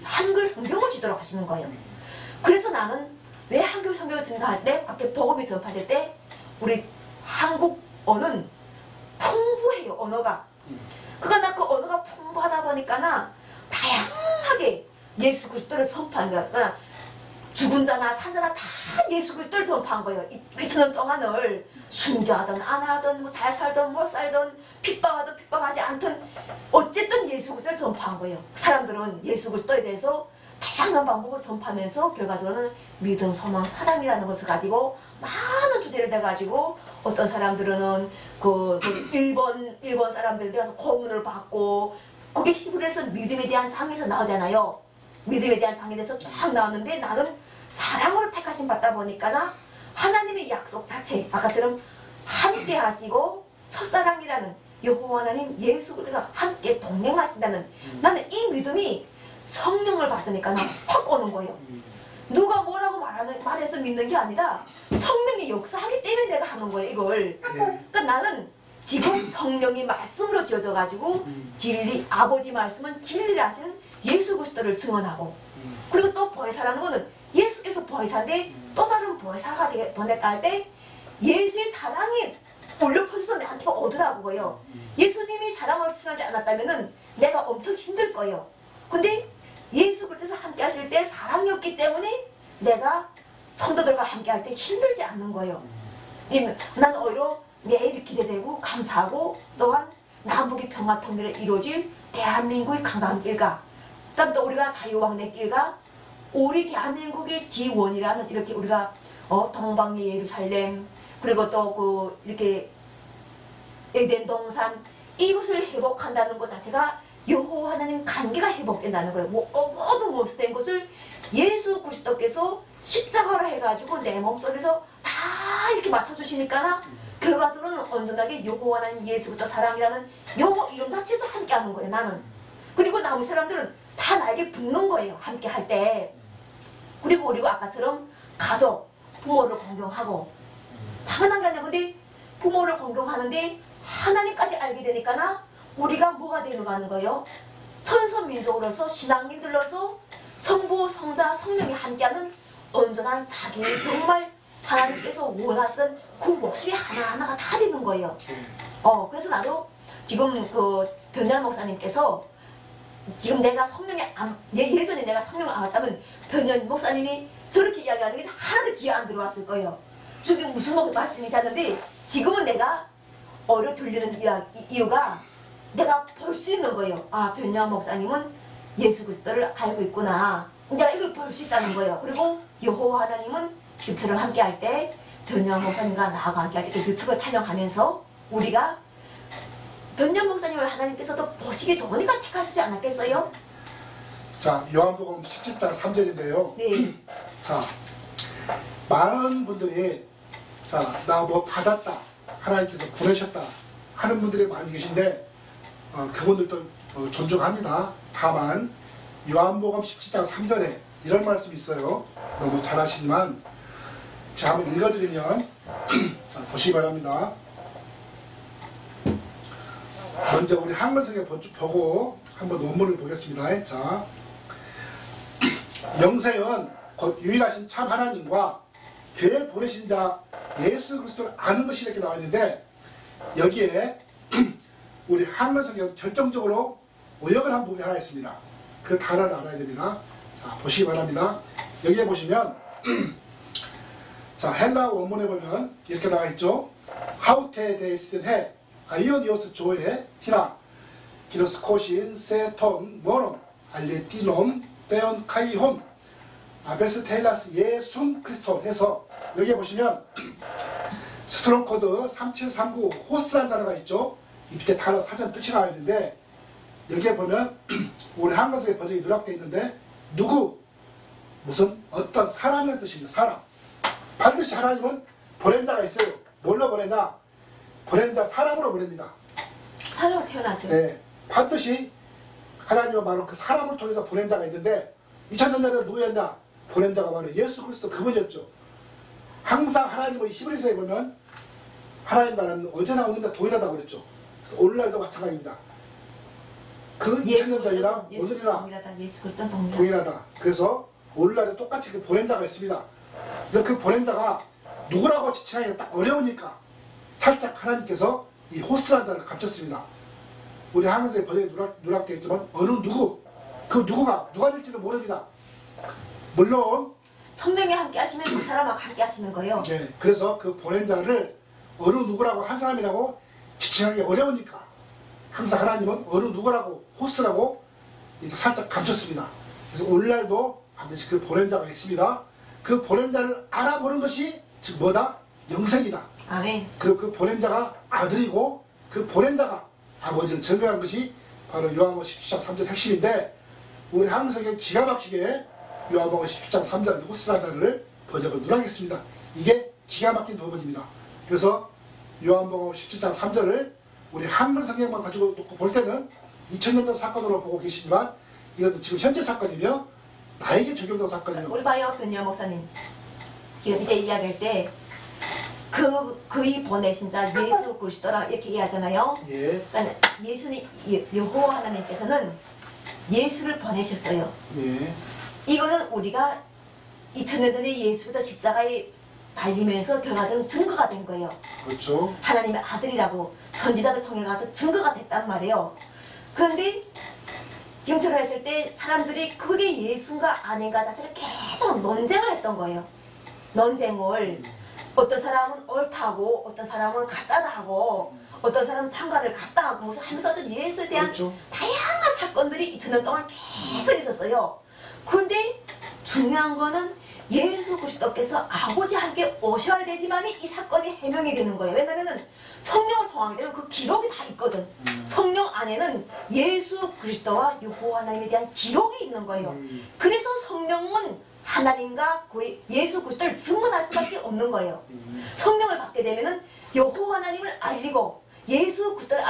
한글 성경을 지도록 하시는 거예요. 그래서 나는 왜 한글 성경을 전파할 때, 밖에 복음이 전파될 때 우리 한국어는 풍부해요. 언어가. 그러니까 나 그 언어가 풍부하다 보니까 나 다양하게 예수 그리스도를 선포한 거야. 그러니까 죽은 자나 산 자나 다 예수 그리스도를 전파한 거예요. 2000년 동안을 순교하든 안 하든 뭐 잘 살든 못 살든 핍박하든 핍박하지 않든 어쨌든 예수 그리스도를 전파한 거예요. 사람들은 예수 그리스도에 대해서 다양한 방법을 전파하면서 결과적으로는 믿음, 소망, 사랑이라는 것을 가지고 많은 주제를 내가지고 어떤 사람들은 일본 사람들에 대해서 고문을 받고 그게 히브리에서 믿음에 대한 장에서 나오잖아요. 믿음에 대한 장에 대해서 쫙 나오는데 나는 사랑으로 택하심 받다 보니까 하나님의 약속 자체, 아까처럼 함께 하시고 첫사랑이라는 여호와 하나님 예수 그리스도에서 함께 동행하신다는 나는 이 믿음이 성령을 받으니까 확 오는 거예요. 누가 뭐라고 말해서 믿는 게 아니라 성령이 역사하기 때문에 내가 하는 거예요, 이걸. 그러니까 나는 지금 성령이 말씀으로 지어져가지고 진리, 아버지 말씀은 진리라는 예수 그리스도를 증언하고, 그리고 또 보혜사라는 것은 예수께서 보혜사인데 또 다른 보혜사가 보냈다 할 때 예수의 사랑이 울려 퍼져서 내한테 오더라고요. 예수님이 사랑을 취하지 않았다면은 내가 엄청 힘들 거예요. 근데 예수 그리스도에서 함께 하실 때 사랑이 없기 때문에 내가 성도들과 함께 할 때 힘들지 않는 거예요. 나는 오히려 매일 기대되고 감사하고, 또한 남북의 평화 통일을 이루어질 대한민국의 강한 길과, 그다음 또 우리가 자유왕래 길과 우리 대한민국의 지원이라는 이렇게 우리가 동방의 예루살렘, 그리고 또 이렇게 에덴 동산, 이것을 회복한다는 것 자체가 여호와 하나님 관계가 회복된다는 거예요. 모든 못된 것을 예수 그리스도께서 십자가로 해가지고 내 몸속에서 다 이렇게 맞춰주시니까 결과적으로는 온전하게 여호와 하나님 예수 그리스도 사랑이라는 요 이름 자체에서 함께하는 거예요. 나는. 그리고 나머지 사람들은 다 나에게 붙는 거예요. 함께 할 때. 그리고 아까처럼 가족, 부모를 공경하고, 당연한 게 아니야. 근데 부모를 공경하는데 하나님까지 알게 되니까 우리가 뭐가 되는가 하는 거예요. 천선민족으로서, 신앙인들로서 성부, 성자, 성령이 함께하는 온전한 자기 정말 하나님께서 원하시던 그 목소리 하나하나가 다 되는 거예요. 그래서 나도 지금 변장 목사님께서 지금 내가 성령이 예전에 내가 성령을 안 왔다면 변장 목사님이 저렇게 이야기하는 게 하나도 귀에 안 들어왔을 거예요. 저게 무슨 말씀이 잤는데 지금은 내가 어려 들리는 이유가 내가 볼 수 있는 거예요. 아, 변장 목사님은 예수 그리스도를 알고 있구나. 내가 이걸 볼 수 있다는 거예요. 그리고 여호와 하나님은 지금처럼 함께 할 때 변장 목사님과 나하고 함께 할 때 유튜브 촬영하면서 우리가 변장 목사님을 하나님께서도 보시기 좋으니까 택하시지 않았겠어요? 자, 요한복음 17장 3절인데요. 네. 자, 많은 분들이 나 뭐 받았다, 하나님께서 보내셨다 하는 분들이 많이 계신데 그분들도 존중합니다. 다만 요한복음 17장 3절에 이런 말씀이 있어요. 너무 잘하시지만 제가 한번 읽어드리면 자, 보시기 바랍니다. 먼저 우리 한글성에 보고 한번 논문을 보겠습니다. 자, 영생은 곧 유일하신 참 하나님과 그의 보내신 자 예수 그리스도를 아는 것이 이렇게 나와 있는데, 여기에 우리 한글성에 결정적으로 오역을 한 부분이 하나 있습니다. 그 단어를 알아야 됩니다. 자, 보시기 바랍니다. 여기에 보시면 자, 헬라 원문에 보면 이렇게 나와 있죠. 하우테 데이스든 해 아이오니오스 조에 히라 기로스코신 세톤 모론 알레티놈 데온 카이혼 아베스 테일라스 예순 크리스톤 해서 여기에 보시면 스트롱 코드 3739 호스라는 단어가 있죠. 이 밑에 단어 사전 뜻이 나와 있는데, 여기에 보면 우리 한글성의 번역이 누락되어 있는데 누구, 무슨 어떤 사람의 뜻입니다. 사람. 반드시 하나님은 보낸 자가 있어요. 뭘로 보내냐? 보낸 자 사람으로 보냅니다. 사람으로 태어나죠. 네, 반드시 하나님은 바로 그 사람을 통해서 보낸 자가 있는데 2000년 전에 누구였냐? 보낸 자가 바로 예수 그리스도 그분이었죠. 항상 하나님의 히브리서에 보면 하나님 나라는 어제나 오늘나 동일하다고 그랬죠. 그래서 오늘날도 마찬가지입니다. 그 2000년 전이랑 오늘이나 예수 그리스도 동일하다. 동일하다. 그래서 오늘날에 똑같이 그 보낸 자가 있습니다. 그래서 그 보낸 자가 누구라고 지칭하기가 딱 어려우니까 살짝 하나님께서 이 호스라는 단어를 감췄습니다. 우리 한글서의 번역이 누락되어 있지만 어느 누구, 그 누가 될지는 모릅니다. 물론 성령이 함께 하시면 그 사람하고 함께 하시는 거예요. 네, 그래서 그 보낸 자를 어느 누구라고 한 사람이라고 지칭하기 어려우니까 항상 하나님은 어느 누구라고 호스라고 이렇게 살짝 감췄습니다. 그래서 오늘날도 반드시 그 보낸 자가 있습니다. 그 보낸 자를 알아보는 것이 즉 뭐다? 영생이다. 아멘. 그리고 그 보낸 자가 아들이고 그 보낸 자가 아버지를 증거한 것이 바로 요한복음 17장 3절 핵심인데, 우리 한국성경 기가 막히게 요한복음 17장 3절 호스라다를 번역을 누락했습니다. 이게 기가 막힌 부분입니다. 그래서 요한복음 17장 3절을 우리 한글 성경만 가지고 놓고 볼 때는 2000년 전 사건으로 보고 계시지만 이것도 지금 현재 사건이며 나에게 적용된 사건이며. 우리 봐요, 변희영 목사님. 지금 이제 이야기할 때 그의 보내신 자 예수 그리스도라 이렇게 얘기하잖아요. 예. 그러니까 예수님 여호와 하나님께서는 예수를 보내셨어요. 예. 이거는 우리가 2000년 전에 예수가 십자가에 달리면서 결과적으로 증거가 된 거예요. 그렇죠. 하나님의 아들이라고 선지자들 통해 가서 증거가 됐단 말이에요. 그런데 지금처럼 했을 때 사람들이 그게 예수인가 아닌가 자체를 계속 논쟁을 했던 거예요. 논쟁을 어떤 사람은 옳다고 어떤 사람은 가짜다고 어떤 사람은 참가를 갔다 하고 무슨 하면서 어떤 예수에 대한 그렇죠. 다양한 사건들이 2000년 동안 계속 있었어요. 그런데 중요한 거는 예수 그리스도께서 아버지와 함께 오셔야 되지만이 이 사건이 해명이 되는 거예요. 왜냐면은 성령을 통하게 되면 그 기록이 다 있거든. 성령 안에는 예수 그리스도와 여호와 하나님에 대한 기록이 있는 거예요. 그래서 성령은 하나님과 그 예수 그리스도를 증언할 수밖에 없는 거예요. 성령을 받게 되면은 여호와 하나님을 알리고 예수 그리스도를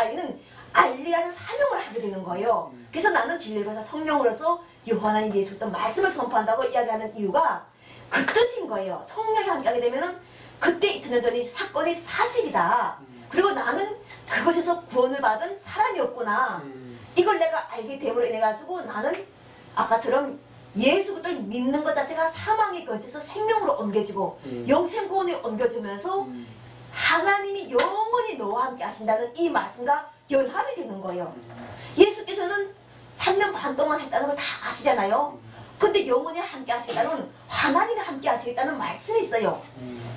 알리라는 사명을 하게 되는 거예요. 그래서 나는 진리로서 성령으로서 여호와 하나님 예수 그리스도 말씀을 선포한다고 이야기하는 이유가 그 뜻인 거예요. 성령이 함께하게 되면은 그때 2000년 전의 사건이 사실이다. 그리고 나는 그것에서 구원을 받은 사람이었구나. 이걸 내가 알게 됨으로 인해 가지고 나는 아까처럼 예수 그리스도를 믿는 것 자체가 사망의 권세에서 생명으로 옮겨지고 영생구원에 옮겨지면서 하나님이 영원히 너와 함께 하신다는 이 말씀과 연합이 되는 거예요. 예수께서는 3년 반 동안 했다는 걸 다 아시잖아요. 근데 영원히 함께 하시겠다는 하나님이 함께 하시겠다는 말씀이 있어요.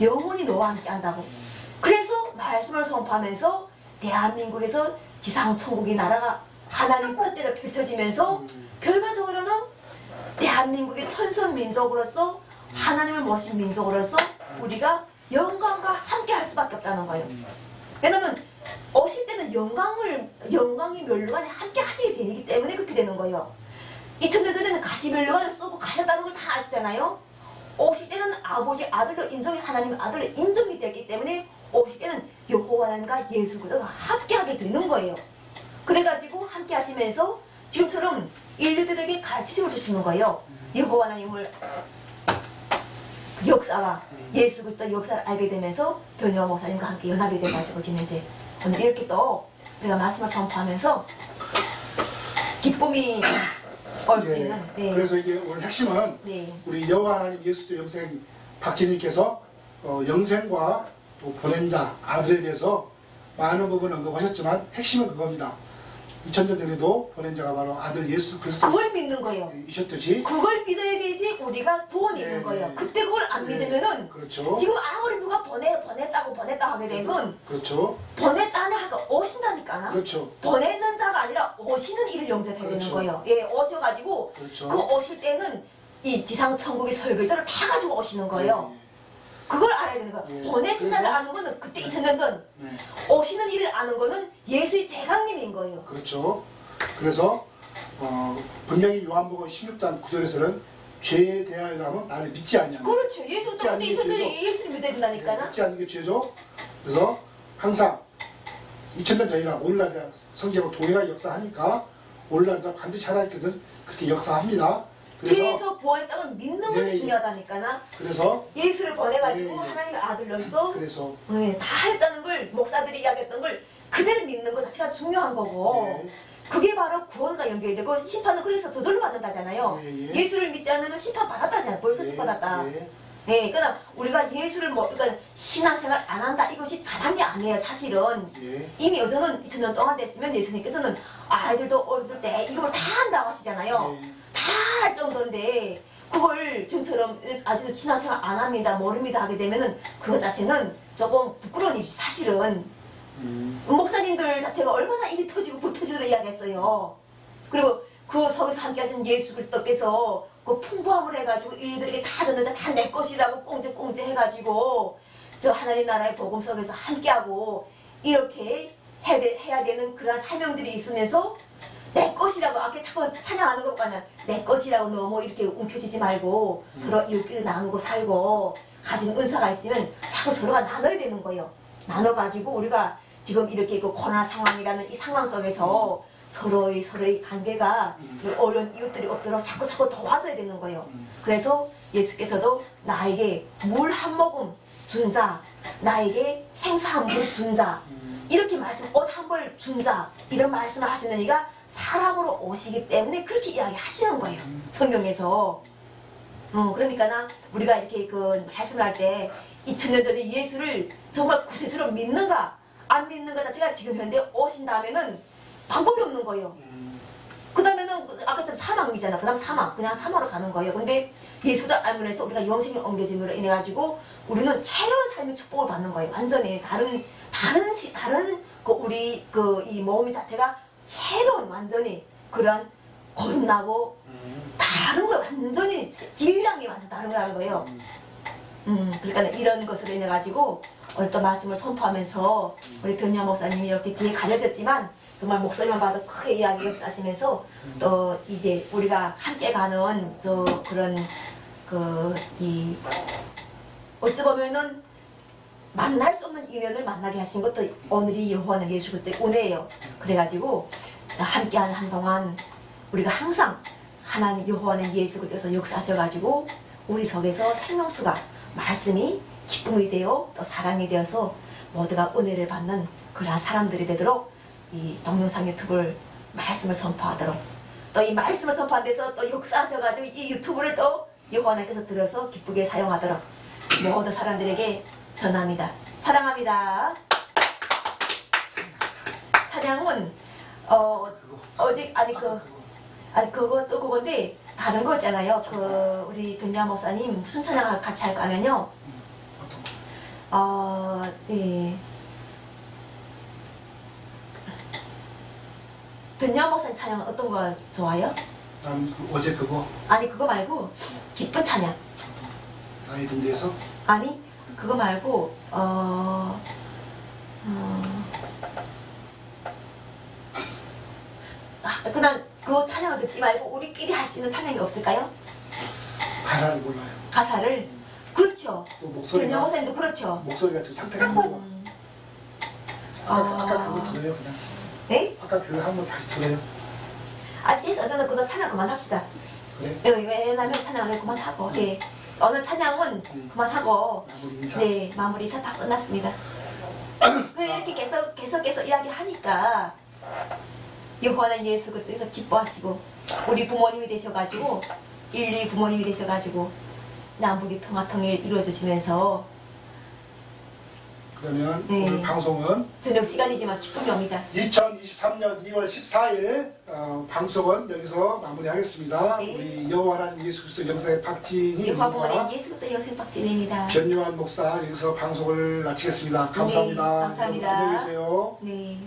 영원히 너와 함께 한다고. 그래서 말씀을 선포하면서 대한민국에서 지상천국의 나라가 하나님 뜻대로 펼쳐지면서 결과적으로는 대한민국의 천선민족으로서 하나님을 모신 민족으로서 우리가 영광과 함께 할 수밖에 없다는 거예요. 왜냐면 오실 때는 영광이 멸류관에 함께 하시게 되기 때문에 그렇게 되는 거예요. 2000년 전에는 가시 멸류관을 쏘고 가셨다는 걸 다 아시잖아요. 오실 때는 아버지 아들로 인정이 하나님 아들로 인정이 되기 때문에 오실 때는 여호와 하나님과 예수 그리스도가 함께하게 되는 거예요. 그래가지고 함께 하시면서 지금처럼 인류들에게 가르치심을 주시는 거예요. 여호와 하나님을 역사와 예수 그리스도 역사를 알게 되면서 변희화 목사님과 함께 연합이 돼가지고 지금 이제 오늘 이렇게 또 우리가 말씀을 선포하면서 기쁨이 올 수 있는. 네. 그래서 이게 오늘 핵심은 네. 우리 여호와 하나님 예수도 영생 박기님께서 영생과 또 보낸 자 아들에 대해서 많은 부분 언급하셨지만 핵심은 그겁니다. 2000년 전에도 보낸 자가 바로 아들 예수 그리스도 그걸 믿는 거예요. 이셨듯이 그걸 믿어야 되지 우리가 구원이 네, 있는 거예요. 네. 그때 그걸 안 네, 믿으면은 그렇죠. 지금 아무리 누가 보냈다 하게 되면 그렇죠. 보냈다는 하가 오신다니까. 그렇죠. 보내는 자가 아니라 오시는 이를 영접해야 그렇죠. 되는 거예요. 예, 오셔가지고 그렇죠. 그 오실 때는 이 지상 천국의 설교들을 다 가지고 오시는 거예요. 네, 그걸 알아야 되는 거예요. 네. 보내신다를 그래서- 아는 거는 그때 2000년 전 네. 오시는 일을 아는 거는 예수의 재강림인 거예요. 그렇죠. 그래서 분명히 요한복음 16장 9절에서는 죄에 대하여라면 나를 믿지 않냐. 그렇죠. 예수 믿지 않는 때문에 게 이분들이 죄죠. 예수를 믿어야 된다니까. 믿지 않는 게 죄죠. 그래서 항상 2000년 전이나 오늘날 성경은 동일하게 역사하니까 오늘날도 반드시 하나님께서는 그렇게 역사합니다. 그래서 죄에서 구원했다는 믿는 것이 네, 중요하다니까. 그래서 예수를 보내가지고 네, 네. 하나님의 아들로서 그래서 네, 다 했다는 걸 목사들이 이야기했던 걸 그대로 믿는 것 자체가 중요한 거고 네. 그게 바로 구원과 연결되고 심판은 그래서 저절로 받는다잖아요. 예, 예. 예수를 믿지 않으면 심판 받았다잖아요. 벌써 심판 받았다. 예, 네, 그러나 우리가 예수를 그러니까 신앙생활 안 한다 이것이 잘한 게 아니에요. 사실은 예. 이미 여전은 2000년 동안 됐으면 예수님께서는 아이들도 어릴 때 이걸 다 한다고 하시잖아요. 예. 다 할 정도인데 그걸 지금처럼 아직도 신앙생활 안 합니다, 모릅니다 하게 되면은 그것 자체는 조금 부끄러운 일이 사실은. 목사님들 자체가 얼마나 입이 터지고 불터지도록 이야기했어요. 그리고 그 속에서 함께 하신 예수 그리스도께서 그 풍부함을 해가지고 일들에게 다 줬는데 다 내 것이라고 꽁지꽁지 해가지고 저 하나님 나라의 복음 속에서 함께하고 이렇게 해야 되는 그런 사명들이 있으면서 내 것이라고 아까 자꾸 찬양하는 것보다는 내 것이라고 너무 이렇게 움켜쥐지 말고 서로 이웃끼리 나누고 살고 가진 은사가 있으면 자꾸 서로가 나눠야 되는 거예요. 나눠가지고 우리가 지금 이렇게 그 고난 상황이라는 이 상황 속에서 서로의 관계가 그 어려운 이웃들이 없도록 자꾸 도와줘야 되는 거예요. 그래서 예수께서도 나에게 물 한 모금 준 자 나에게 생수 한 물 준 자, 이렇게 말씀, 옷 한 벌 준 자, 이런 말씀을 하시는 이가 사람으로 오시기 때문에 그렇게 이야기하시는 거예요. 성경에서. 그러니까 우리가 이렇게 그 말씀을 할 때 2000년 전에 예수를 정말 구세주로 믿는가 안 믿는가 자체가 지금 현대 오신 다음에는 방법이 없는 거예요. 그 다음에는 아까처럼 사망이잖아. 그 다음 사망, 그냥 사망으로 가는 거예요. 근데 예수를 알므로 해서 우리가 영생이 옮겨짐으로 인해 가지고 우리는 새로운 삶의 축복을 받는 거예요. 완전히 다른 그 우리 그 이 몸이 자체가 새로운 완전히 그런 거듭나고 다른 거 완전히 질량이 완전 다른 거라는 거예요. 그러니까 이런 것으로 인해 가지고 오늘 또 말씀을 선포하면서 우리 변희아 목사님이 이렇게 뒤에 가려졌지만 정말 목소리만 봐도 크게 이야기 역사하시면서 또 이제 우리가 함께 가는 저 그런 그 이 어찌 보면은 만날 수 없는 인연을 만나게 하신 것도 오늘이 여호와는 예수 그리스도의 은혜예요. 그래가지고 함께하는 한동안 우리가 항상 하나님 여호와는 예수 그리스도에서 역사하셔가지고 우리 속에서 생명수가 말씀이 기쁨이 되어 또 사랑이 되어서 모두가 은혜를 받는 그러한 사람들이 되도록 이 동영상 유튜브를 말씀을 선포하도록 또 이 말씀을 선포한 데서 또 역사하셔가지고 이 유튜브를 또 여호와께서 들어서 기쁘게 사용하도록 모든 사람들에게 전합니다. 사랑합니다. 찬양은 어직 아니 그것도 그건데 다른 거 있잖아요. 그 우리 변희아 목사님 무슨 찬양을 같이 할까 하면요. 네. 변희아 목사님 찬양은 어떤 거 좋아요? 난 어제 그거 아니 그거 말고 기쁜 찬양. 나이 든 데서 아니 그거 말고 그냥 그 찬양을 듣지 말고 우리끼리 할 수 있는 찬양이 없을까요? 가사를 몰라요. 가사를 그렇죠. 또 변희아 목소리가 목사님도 그렇죠. 목소리가 좀 상태가 안 좋아. 아까 그거 들어요 그냥. 네? 아까 그거 한번 다시 들어요. 됐어. 저는 그거 찬양 그만합시다. 그래? 왜냐면 찬양을 그만하고 네. 오늘 찬양은 그만하고 마무리 인사. 네 마무리 인사 다 끝났습니다. 이렇게 계속 이야기하니까 여호와는 예수 그리스도에서 기뻐하시고 우리 부모님이 되셔가지고 인류 부모님이 되셔가지고 남북의 평화통일 이루어주시면서 그러면 네. 오늘 방송은 저녁 시간이지만 기쁨이 옵니다. 2023년 2월 14일 방송은 여기서 마무리하겠습니다. 네. 우리 여호와는 예수 그리스도 영상의 박진희 여호와 님과 부모님 예수 그리스도 영생 박진입니다. 변요한 목사 여기서 방송을 마치겠습니다. 감사합니다. 네, 감사합니다. 안녕히 계세요. 네.